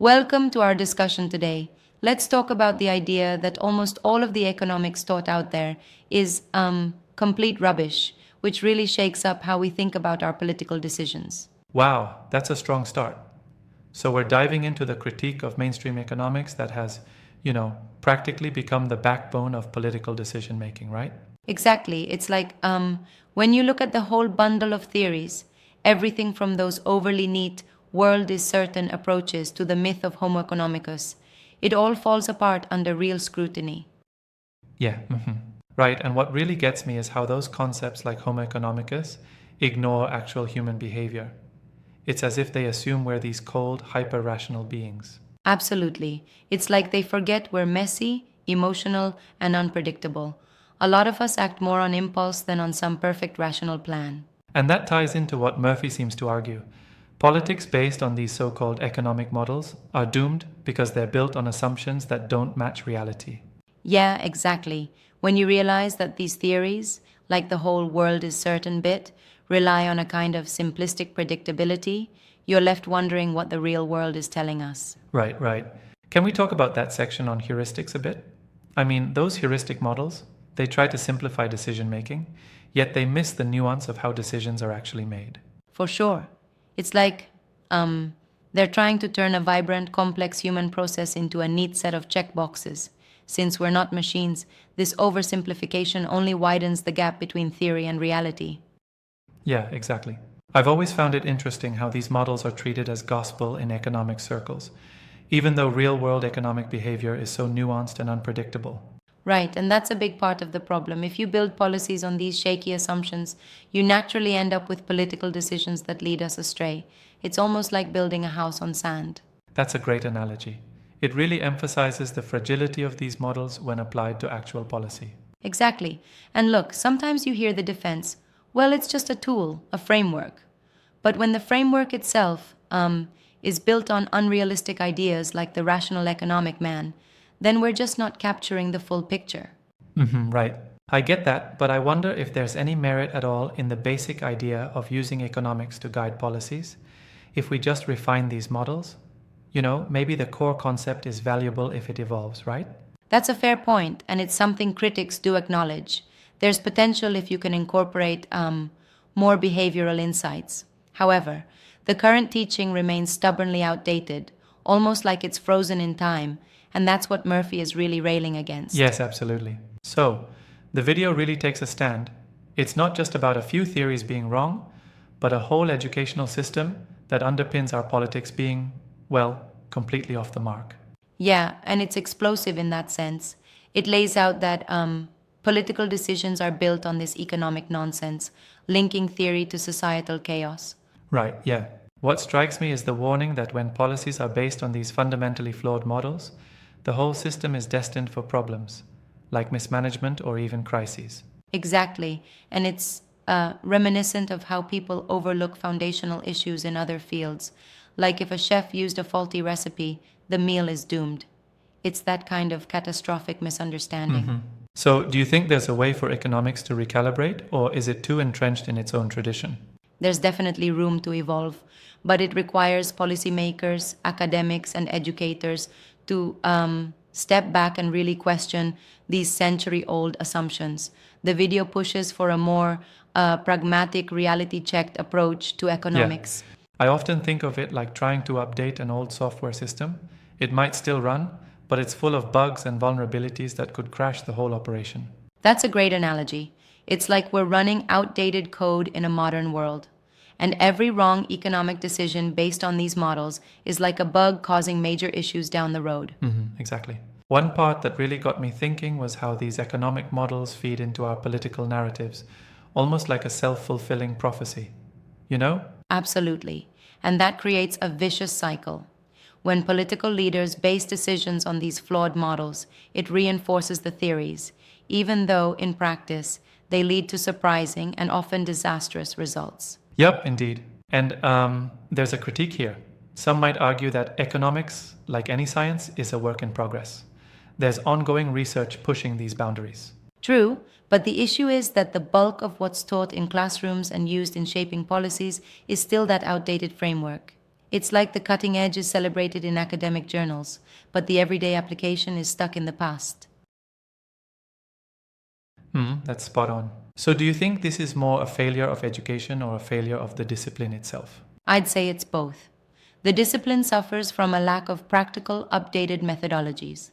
Welcome to our discussion today. Let's talk about the idea that almost all of the economics taught out there is complete rubbish, which really shakes up how we think about our political decisions. Wow, that's a strong start. So we're diving into the critique of mainstream economics that has, practically become the backbone of political decision making, right? Exactly. It's like when you look at the whole bundle of theories, everything from those overly neat world is certain approaches to the myth of Homo economicus, it all falls apart under real scrutiny. Yeah, right. And what really gets me is how those concepts like Homo economicus ignore actual human behavior. It's as if they assume we're these cold, hyper rational beings. Absolutely. It's like they forget we're messy, emotional, and unpredictable. A lot of us act more on impulse than on some perfect rational plan. And that ties into what Murphy seems to argue. Politics based on these so called economic models are doomed because they're built on assumptions that don't match reality. Yeah, exactly. When you realize that these theories, like the whole world is certain bit, rely on a kind of simplistic predictability, you're left wondering what the real world is telling us. Right, right. Can we talk about that section on heuristics a bit? I mean, those heuristic models, they try to simplify decision making, yet they miss the nuance of how decisions are actually made. For sure. It's like they're trying to turn a vibrant, complex human process into a neat set of checkboxes. Since we're not machines, this oversimplification only widens the gap between theory and reality. Yeah, exactly. I've always found it interesting how these models are treated as gospel in economic circles, even though real world economic behavior is so nuanced and unpredictable. Right, and that's a big part of the problem. If you build policies on these shaky assumptions, you naturally end up with political decisions that lead us astray. It's almost like building a house on sand. That's a great analogy. It really emphasizes the fragility of these models when applied to actual policy. Exactly. And look, sometimes you hear the defense, well, it's just a tool, a framework. But when the framework itself is built on unrealistic ideas like the rational economic man, then we're just not capturing the full picture. Right. I get that, but I wonder if there's any merit at all in the basic idea of using economics to guide policies. If we just refine these models, maybe the core concept is valuable if it evolves, right? That's a fair point, and it's something critics do acknowledge. There's potential if you can incorporate more behavioral insights. However, the current teaching remains stubbornly outdated, almost like it's frozen in time, and that's what Murphy is really railing against. Yes, absolutely. So, the video really takes a stand. It's not just about a few theories being wrong, but a whole educational system that underpins our politics being, well, completely off the mark. Yeah, and it's explosive in that sense. It lays out that political decisions are built on this economic nonsense, linking theory to societal chaos. Right, yeah. What strikes me is the warning that when policies are based on these fundamentally flawed models, the whole system is destined for problems, like mismanagement or even crises. Exactly, and it's reminiscent of how people overlook foundational issues in other fields. Like if a chef used a faulty recipe, the meal is doomed. It's that kind of catastrophic misunderstanding. So, do you think there's a way for economics to recalibrate, or is it too entrenched in its own tradition? There's definitely room to evolve, but it requires policymakers, academics, and educators to step back and really question these century old assumptions. The video pushes for a more pragmatic, reality checked approach to economics. I often think of it like trying to update an old software system. It might still run, but it's full of bugs and vulnerabilities that could crash the whole operation. That's a great analogy. It's like we're running outdated code in a modern world. And every wrong economic decision based on these models is like a bug causing major issues down the road. Exactly. One part that really got me thinking was how these economic models feed into our political narratives, almost like a self-fulfilling prophecy. You know? Absolutely. And that creates a vicious cycle. When political leaders base decisions on these flawed models, it reinforces the theories, even though, in practice, they lead to surprising and often disastrous results. Yep, indeed. And there's a critique here. Some might argue that economics, like any science, is a work in progress. There's ongoing research pushing these boundaries. True, but the issue is that the bulk of what's taught in classrooms and used in shaping policies is still that outdated framework. It's like the cutting edge is celebrated in academic journals, but the everyday application is stuck in the past. That's spot on. So, do you think this is more a failure of education or a failure of the discipline itself? I'd say it's both. The discipline suffers from a lack of practical, updated methodologies.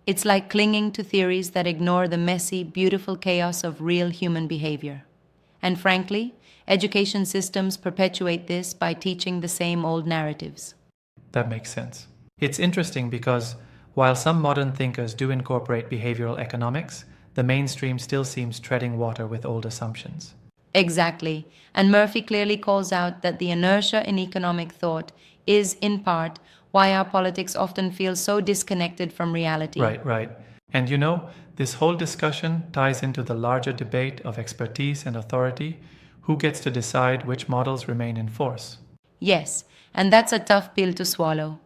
It's like clinging to theories that ignore the messy, beautiful chaos of real human behavior. And frankly, education systems perpetuate this by teaching the same old narratives. That makes sense. It's interesting because while some modern thinkers do incorporate behavioral economics, the mainstream still seems treading water with old assumptions. Exactly. And Murphy clearly calls out that the inertia in economic thought is, in part, why our politics often feel so disconnected from reality. Right. And this whole discussion ties into the larger debate of expertise and authority. Who gets to decide which models remain in force? Yes, and that's a tough pill to swallow.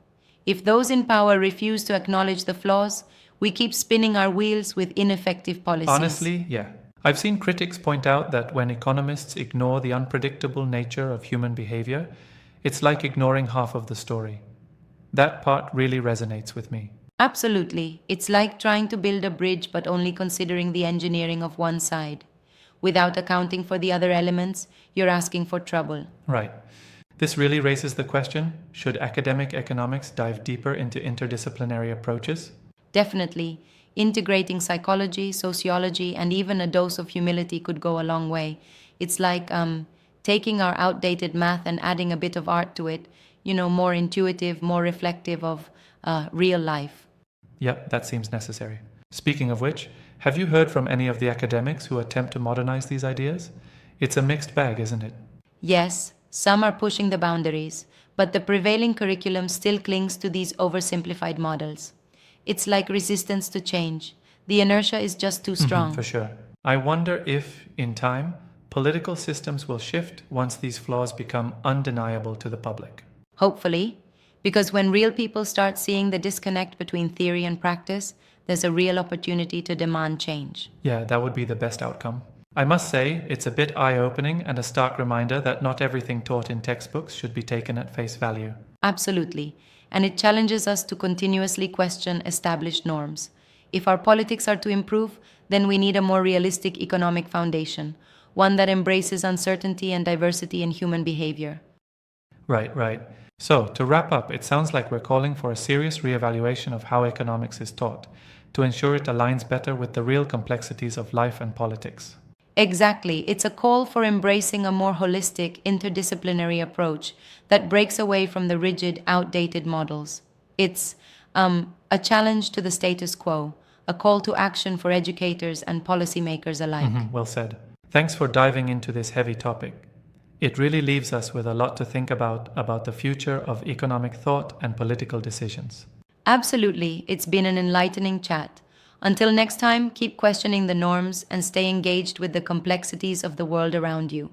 If those in power refuse to acknowledge the flaws, we keep spinning our wheels with ineffective policies. Honestly, yeah. I've seen critics point out that when economists ignore the unpredictable nature of human behavior, it's like ignoring half of the story. That part really resonates with me. Absolutely. It's like trying to build a bridge but only considering the engineering of one side. Without accounting for the other elements, you're asking for trouble. Right. This really raises the question, should academic economics dive deeper into interdisciplinary approaches? Definitely. Integrating psychology, sociology, and even a dose of humility could go a long way. It's like taking our outdated math and adding a bit of art to it, more intuitive, more reflective of real life. Yep, that seems necessary. Speaking of which, have you heard from any of the academics who attempt to modernize these ideas? It's a mixed bag, isn't it? Yes, some are pushing the boundaries, but the prevailing curriculum still clings to these oversimplified models. It's like resistance to change. The inertia is just too strong. For sure. I wonder if, in time, political systems will shift once these flaws become undeniable to the public. Hopefully, because when real people start seeing the disconnect between theory and practice, there's a real opportunity to demand change. Yeah, that would be the best outcome. I must say, it's a bit eye-opening and a stark reminder that not everything taught in textbooks should be taken at face value. Absolutely. And it challenges us to continuously question established norms. If our politics are to improve, then we need a more realistic economic foundation, one that embraces uncertainty and diversity in human behavior. Right. So, to wrap up, it sounds like we're calling for a serious reevaluation of how economics is taught, to ensure it aligns better with the real complexities of life and politics. Exactly. It's a call for embracing a more holistic, interdisciplinary approach that breaks away from the rigid, outdated models. It's a challenge to the status quo, a call to action for educators and policymakers alike. Well said. Thanks for diving into this heavy topic. It really leaves us with a lot to think about the future of economic thought and political decisions. Absolutely. It's been an enlightening chat. Until next time, keep questioning the norms and stay engaged with the complexities of the world around you.